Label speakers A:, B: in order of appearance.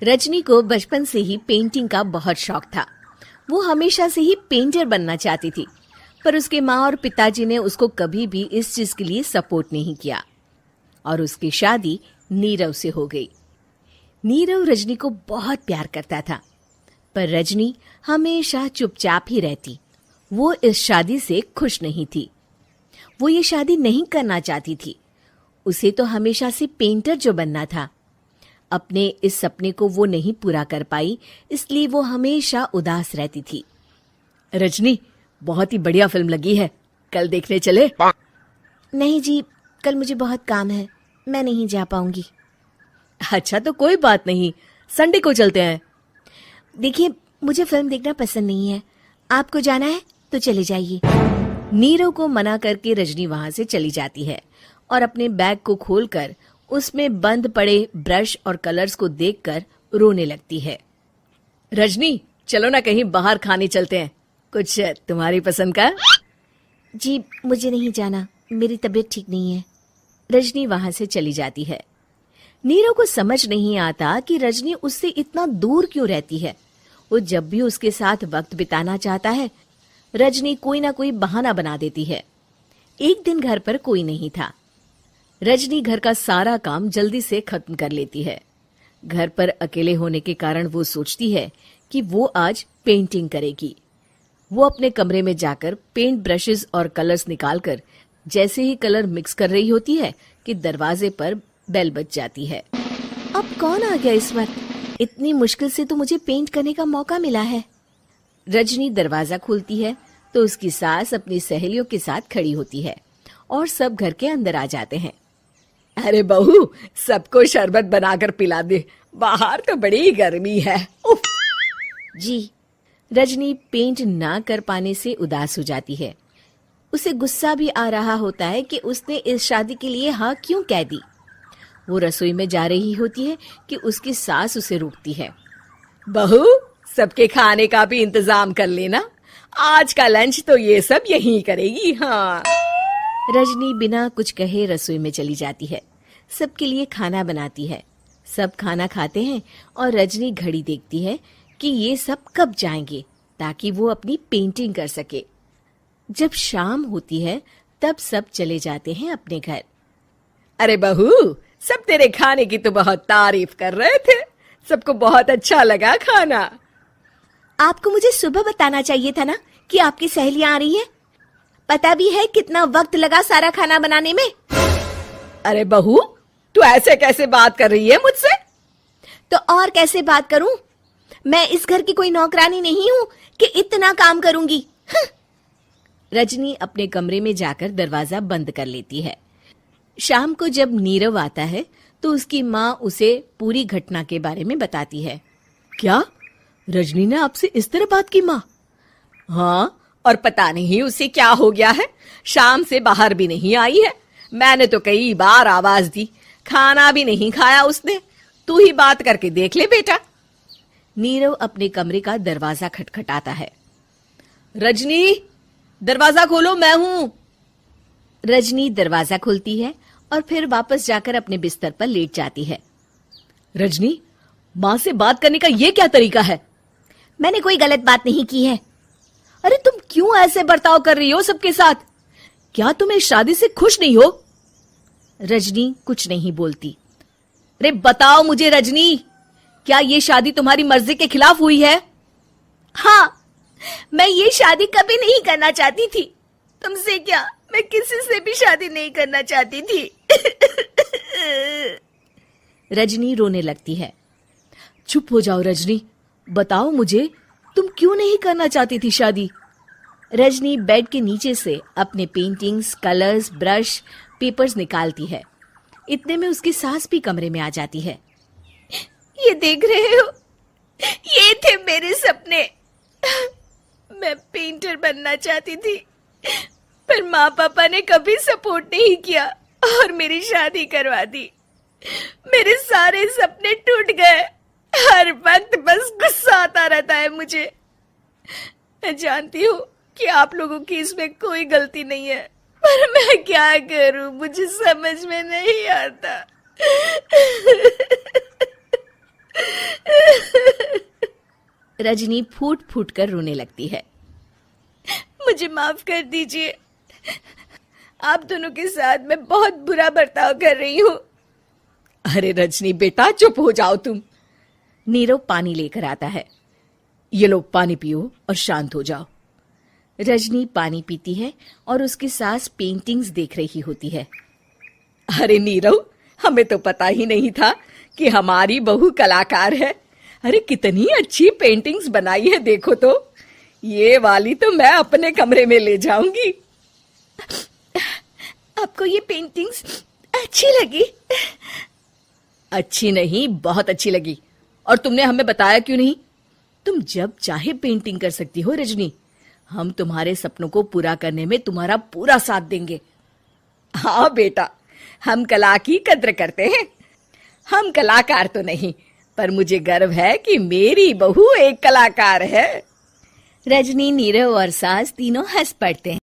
A: रजनी को बचपन से ही पेंटिंग का बहुत शौक था। वो हमेशा से ही पेंटर बनना चाहती थी, पर उसके माँ और पिताजी ने उसको कभी भी इस चीज के लिए सपोर्ट नहीं किया और उसकी शादी नीरव से हो गई। नीरव रजनी को बहुत प्यार करता था, पर रजनी हमेशा चुपचाप ही रहती। वो इस शादी से खुश नहीं थी। वो ये शादी नहीं करना चाहती थी। उसे तो हमेशा से पेंटर जो बनना था। अपने इस सपने को वो नहीं पूरा कर पाई, इसलिए वो हमेशा उदास रहती थी। रजनी, बहुत ही बढ़िया फिल्म लगी है, कल देखने चले?
B: नहीं जी, कल मुझे बहुत काम है, मैं नहीं जा पाऊंगी।
A: अच्छा तो कोई बात नहीं, संडे को चलते हैं।
B: देखिए, मुझे फिल्म देखना पसंद नहीं है। आपको जाना है तो चले जाइए।
A: नीरव को मना करके रजनी वहां से चली जाती है और अपने बैग को खोलकर उसमें बंद पड़े ब्रश और कलर्स को देखकर रोने लगती है। रजनी, चलो ना कहीं बाहर खाने चलते हैं, कुछ तुम्हारी पसंद का।
B: जी, मुझे नहीं जाना, मेरी तबीयत ठीक नहीं है।
A: रजनी वहां से चली जाती है। नीरव को समझ नहीं आता कि रजनी उससे इतना दूर क्यों रहती है। वो जब भी उसके साथ वक्त बिताना चाहता है, रजनी कोई ना कोई बहाना बना देती है। एक दिन घर पर कोई नहीं था। रजनी घर का सारा काम जल्दी से खत्म कर लेती है। घर पर अकेले होने के कारण वो सोचती है कि वो आज पेंटिंग करेगी। वो अपने कमरे में जाकर पेंट ब्रशेस और कलर्स निकालकर जैसे ही कलर मिक्स कर रही होती है कि दरवाजे पर बेल बज जाती है।
B: अब कौन आ गया इस वक्त? इतनी मुश्किल से तो मुझे पेंट करने का मौका मिला है।
A: रजनी दरवाजा खोलती है तो उसकी सास अपनी सहेलियों के साथ खड़ी होती है और सब घर के अंदर आ जाते हैं। अरे बहू, सबको शरबत बनाकर पिला दे, बाहर तो बड़ी गर्मी है। उफ।
B: जी।
A: रजनी पेंट ना कर पाने से उदास हो जाती है। उसे गुस्सा भी आ रहा होता है कि उसने इस शादी के लिए हाँ क्यों कह दी। वो रसोई में जा रही होती है कि उसकी सास उसे रोकती है। बहू, सबके खाने का भी इंतजाम कर लेना, आज का लंच तो ये सब यहीं करेगी। हाँ। रजनी बिना कुछ कहे रसोई में चली जाती है। सबके लिए खाना बनाती है। सब खाना खाते हैं और रजनी घड़ी देखती है कि ये सब कब जाएंगे ताकि वो अपनी पेंटिंग कर सके। जब शाम होती है तब सब चले जाते हैं अपने घर। अरे बहू, सब तेरे खाने की तो बहुत तारीफ कर रहे थे, सबको बहुत अच्छा लगा खाना।
B: आपको मुझे सुबह बताना चाहिए था ना कि आपकी सहेलियां आ रही हैं। पता भी है कितना वक्त लगा सारा खाना बनाने में।
A: अरे बहू, तू ऐसे कैसे बात कर रही है मुझसे?
B: तो और कैसे बात करूं? मैं इस घर की कोई नौकरानी नहीं हूं कि इतना काम करूंगी।
A: रजनी अपने कमरे में जाकर दरवाजा बंद कर लेती है। शाम को जब नीरव आता है तो उसकी माँ उसे पूरी घटना के बारे में बताती है। क्या रजनी ने आपसे इस तरह बात की माँ? हाँ, और पता नहीं उसे क्या हो गया है, शाम से बाहर भी नहीं आई है। मैंने तो कई बार आवाज दी, खाना भी नहीं खाया उसने। तू ही बात करके देख ले बेटा। नीरव अपने कमरे का दरवाजा खटखटाता है। रजनी, दरवाजा खोलो, मैं हूं। रजनी दरवाजा खोलती है और फिर वापस जाकर अपने बिस्तर पर लेट जाती है। रजनी, माँ से बात करने का ये क्या तरीका है?
B: मैंने कोई गलत बात नहीं की है।
A: अरे तुम क्यों ऐसे बर्ताव कर रही हो सबके साथ? क्या तुम इस शादी से खुश नहीं हो? रजनी कुछ नहीं बोलती। अरे बताओ मुझे रजनी, क्या ये शादी तुम्हारी मर्जी के खिलाफ हुई है?
B: हाँ, मैं ये शादी कभी नहीं करना चाहती थी। तुमसे क्या, मैं किसी से भी शादी नहीं करना चाहती थी।
A: रजनी रोने लगती है। चुप हो जाओ रजनी, बताओ मुझे, तुम क्यों नहीं करना चाहती थी शादी? रजनी बेड के नीचे से अपने पेंटिंग्स, कलर्स, ब्रश, पेपर्स निकालती है। इतने में उसकी सास भी कमरे में आ जाती है।
B: ये देख रहे हो, ये थे मेरे सपने। मैं पेंटर बनना चाहती थी, पर माँ पापा ने कभी सपोर्ट नहीं किया और मेरी शादी करवा दी। मेरे सारे सपने टूट गए। हर वक्त बस गुस्सा आता रहता है मुझे। मैं जानती हूँ कि आप लोगों की इसमें कोई गलती नहीं है, पर मैं क्या करूँ, मुझे समझ में नहीं आता।
A: रजनी फूट फूट कर रोने लगती है।
B: मुझे माफ कर दीजिए, आप दोनों के साथ मैं बहुत बुरा बर्ताव कर रही हूँ।
A: अरे रजनी बेटा, चुप हो जाओ तुम। नीरव पानी लेकर आता है। ये लो पानी पियो और शांत हो जाओ। रजनी पानी पीती है और उसकी सास पेंटिंग्स देख रही होती है। अरे नीरव, हमें तो पता ही नहीं था कि हमारी बहू कलाकार है। अरे कितनी अच्छी पेंटिंग्स बनाई है, देखो तो। ये वाली तो मैं अपने कमरे में ले जाऊंगी।
B: आपको ये पेंटिंग्स अच्छी लगी?
A: अच्छी नहीं, बहुत अच्छी लगी। और तुमने हमें बताया क्यों नहीं? तुम जब चाहे पेंटिंग कर सकती हो रजनी। हम तुम्हारे सपनों को पूरा करने में तुम्हारा पूरा साथ देंगे। हाँ बेटा, हम कला की कद्र करते हैं। हम कलाकार तो नहीं, पर मुझे गर्व है कि मेरी बहू एक कलाकार है। रजनी, नीरव और सास तीनों हंस पड़ते हैं।